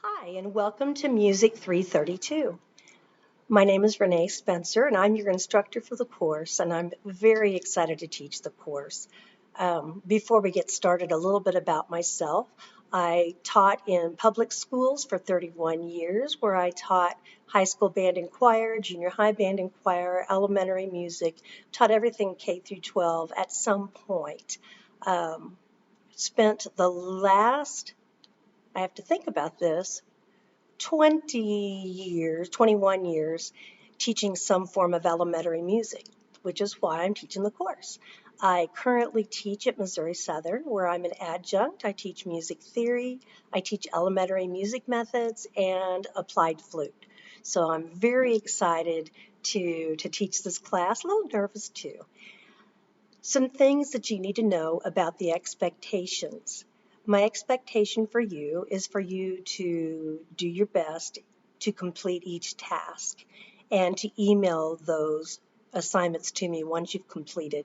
Hi, and welcome to Music 332. My name is Renee Spencer, and I'm your instructor for the course, and I'm very excited to teach the course. Before we get started, a little bit about myself. I taught in public schools for 31 years, where I taught high school band and choir, junior high band and choir, elementary music, taught everything K through 12 at some point. Spent the last, I have to think about this, 20 years, 21 years teaching some form of elementary music, which is why I'm teaching the course. I currently teach at Missouri Southern, where I'm an adjunct. I teach music theory, I teach elementary music methods, and applied flute. So I'm very excited to teach this class, a little nervous too. Some things that you need to know about the expectations. My expectation for you is for you to do your best to complete each task and to email those assignments to me once you've completed.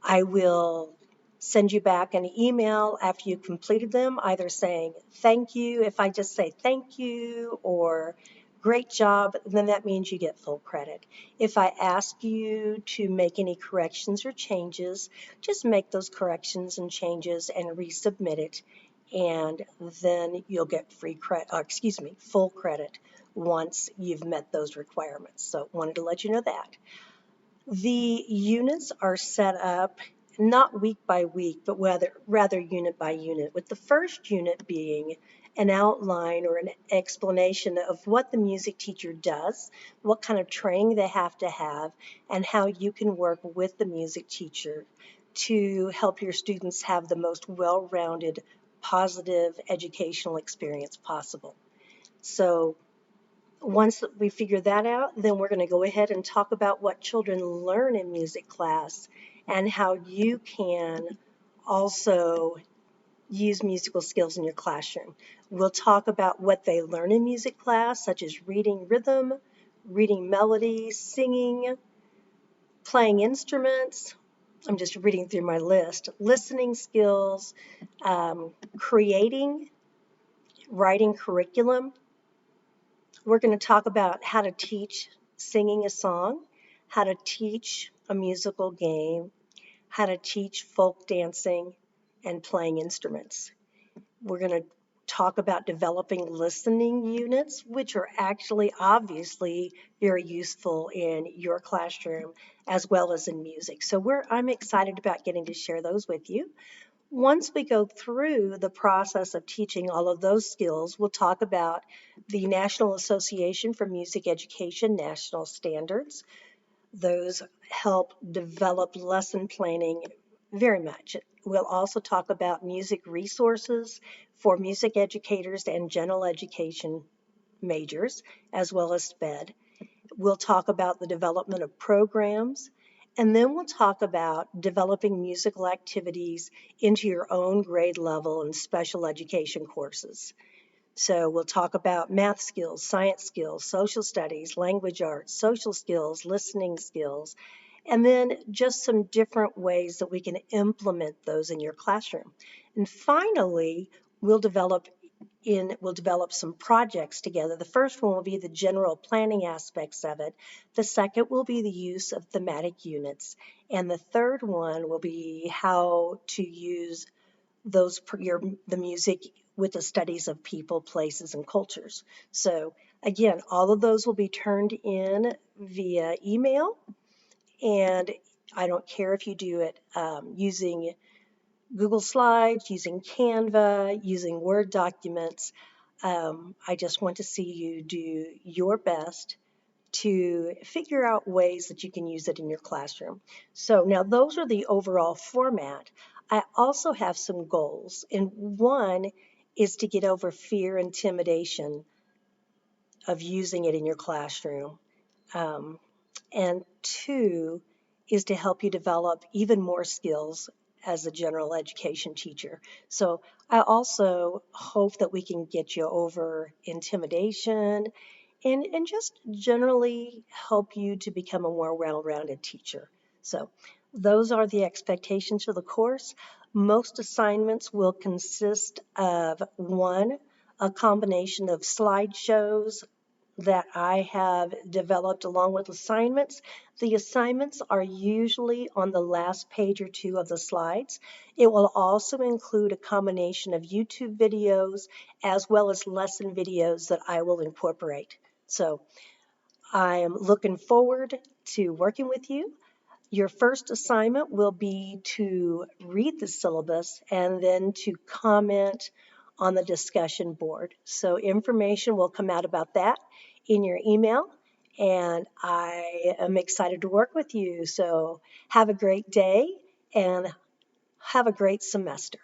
I will send you back an email after you've completed them, either saying thank you. If I just say thank you or great job, then that means you get full credit. If I ask you to make any corrections or changes, just make those corrections and changes and resubmit it, and then you'll get full credit once you've met those requirements. So wanted to let you know that. The units are set up not week by week, but rather unit by unit, with the first unit being an outline or an explanation of what the music teacher does, what kind of training they have to have, and how you can work with the music teacher to help your students have the most well-rounded, positive educational experience possible. So once we figure that out, then we're going to go ahead and talk about what children learn in music class and how you can also use musical skills in your classroom. We'll talk about what they learn in music class, such as reading rhythm, reading melody, singing, playing instruments. I'm just reading through my list. Listening skills, creating, writing curriculum. We're going to talk about how to teach singing a song, how to teach a musical game, how to teach folk dancing, and playing instruments. We're going to talk about developing listening units, which are actually obviously very useful in your classroom as well as in music. So I'm excited about getting to share those with you. Once we go through the process of teaching all of those skills, we'll talk about the National Association for Music Education national standards. Those help develop lesson planning very much. We'll also talk about music resources for music educators and general education majors, as well as SPED. We'll talk about the development of programs, and then we'll talk about developing musical activities into your own grade level and special education courses. So we'll talk about math skills, science skills, social studies, language arts, social skills, listening skills, and then just some different ways that we can implement those in your classroom. And finally, we'll develop some projects together. The first one will be the general planning aspects of it. The second will be the use of thematic units. And the third one will be how to use the music with the studies of people, places, and cultures. So again, all of those will be turned in via email, and I don't care if you do it using Google Slides, using Canva, using Word documents. I just want to see you do your best to figure out ways that you can use it in your classroom. So now those are the overall format. I also have some goals, and one is to get over fear, intimidation of using it in your classroom. Um, and two is to help you develop even more skills as a general education teacher. So I also hope that we can get you over intimidation and just generally help you to become a more well-rounded teacher. So those are the expectations for the course. Most assignments will consist of one a combination of slideshows that I have developed along with assignments. The assignments are usually on the last page or two of the slides. It will also include a combination of YouTube videos as well as lesson videos that I will incorporate. So I am looking forward to working with you. Your first assignment will be to read the syllabus and then to comment on the discussion board. So information will come out about that in your email, and I am excited to work with you. So have a great day and have a great semester.